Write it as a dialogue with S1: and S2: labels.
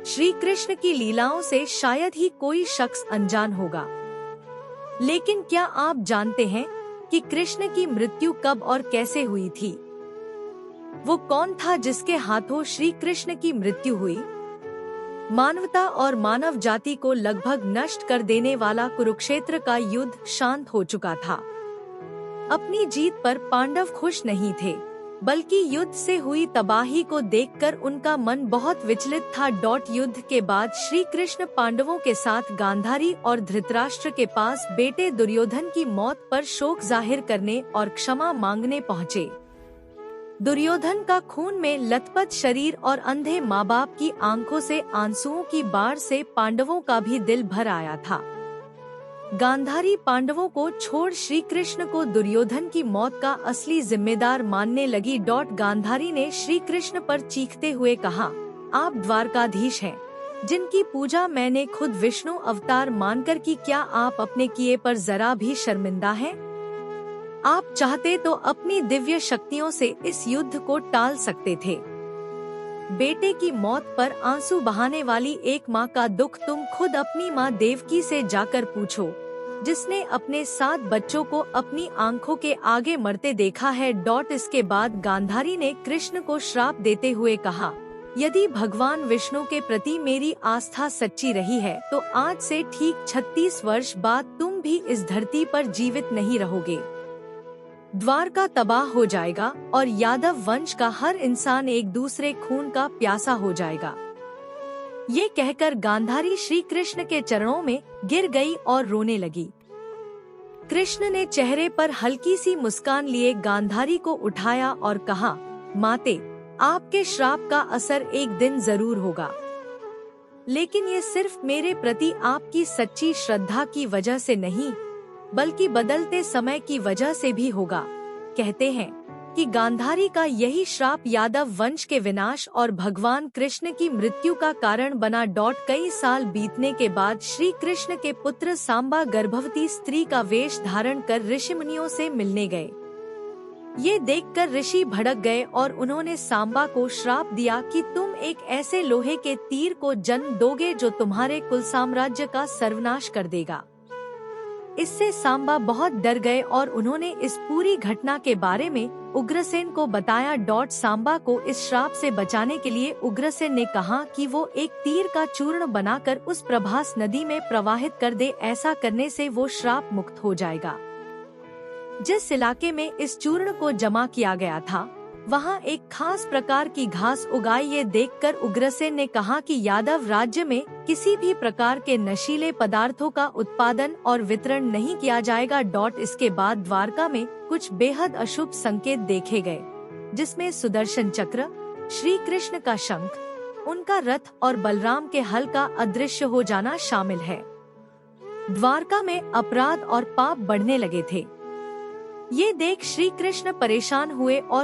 S1: श्री कृष्ण की लीलाओं से शायद ही कोई शख्स अनजान होगा, लेकिन क्या आप जानते हैं कि कृष्ण की मृत्यु कब और कैसे हुई थी? वो कौन था जिसके हाथों श्री कृष्ण की मृत्यु हुई? मानवता और मानव जाति को लगभग नष्ट कर देने वाला कुरुक्षेत्र का युद्ध शांत हो चुका था। अपनी जीत पर पांडव खुश नहीं थे, बल्कि युद्ध से हुई तबाही को देखकर उनका मन बहुत विचलित था। युद्ध के बाद श्री कृष्ण पांडवों के साथ गांधारी और धृतराष्ट्र के पास बेटे दुर्योधन की मौत पर शोक जाहिर करने और क्षमा मांगने पहुँचे। दुर्योधन का खून में लथपथ शरीर और अंधे माँ बाप की आंखों से आंसुओं की बाढ़ से पांडवों का भी दिल भर आया था। गांधारी पांडवों को छोड़ श्री कृष्ण को दुर्योधन की मौत का असली जिम्मेदार मानने लगी। गांधारी ने श्री कृष्ण पर चीखते हुए कहा, आप द्वारकाधीश हैं, जिनकी पूजा मैंने खुद विष्णु अवतार मानकर की, क्या आप अपने किए पर जरा भी शर्मिंदा हैं? आप चाहते तो अपनी दिव्य शक्तियों से इस युद्ध को टाल सकते थे। बेटे की मौत पर आंसू बहाने वाली एक माँ का दुख तुम खुद अपनी माँ देवकी से जाकर पूछो, जिसने अपने 7 बच्चों को अपनी आंखों के आगे मरते देखा है। इसके बाद गांधारी ने कृष्ण को श्राप देते हुए कहा, यदि भगवान विष्णु के प्रति मेरी आस्था सच्ची रही है तो आज से ठीक 36 वर्ष बाद तुम भी इस धरती पर जीवित नहीं रहोगे। द्वारका तबाह हो जाएगा और यादव वंश का हर इंसान एक दूसरे खून का प्यासा हो जाएगा। ये कहकर गांधारी श्री कृष्ण के चरणों में गिर गई और रोने लगी। कृष्ण ने चेहरे पर हल्की सी मुस्कान लिए गांधारी को उठाया और कहा, माते, आपके श्राप का असर एक दिन जरूर होगा, लेकिन ये सिर्फ मेरे प्रति आपकी सच्ची श्रद्धा की वजह से नहीं, बल्कि बदलते समय की वजह से भी होगा। कहते हैं कि गांधारी का यही श्राप यादव वंश के विनाश और भगवान कृष्ण की मृत्यु का कारण बना। कई साल बीतने के बाद श्री कृष्ण के पुत्र सांबा गर्भवती स्त्री का वेश धारण कर ऋषि मुनियों से मिलने गए। ये देखकर ऋषि भड़क गए और उन्होंने सांबा को श्राप दिया कि तुम एक ऐसे लोहे के तीर को जन्म दोगे जो तुम्हारे कुल साम्राज्य का सर्वनाश कर देगा। इससे सांबा बहुत डर गए और उन्होंने इस पूरी घटना के बारे में उग्रसेन को बताया। सांबा को इस श्राप से बचाने के लिए उग्रसेन ने कहा कि वो एक तीर का चूर्ण बनाकर उस प्रभास नदी में प्रवाहित कर दे। ऐसा करने से वो श्राप मुक्त हो जाएगा। जिस इलाके में इस चूर्ण को जमा किया गया था, वहाँ एक खास प्रकार की घास उगाई। ये देखकर उग्रसेन ने कहा कि यादव राज्य में किसी भी प्रकार के नशीले पदार्थों का उत्पादन और वितरण नहीं किया जाएगा। इसके बाद द्वारका में कुछ बेहद अशुभ संकेत देखे गए, जिसमें सुदर्शन चक्र, श्री कृष्ण का शंख, उनका रथ और बलराम के हल का अदृश्य हो जाना शामिल है। द्वारका में अपराध और पाप बढ़ने लगे थे। ये देख श्री कृष्ण परेशान हुए और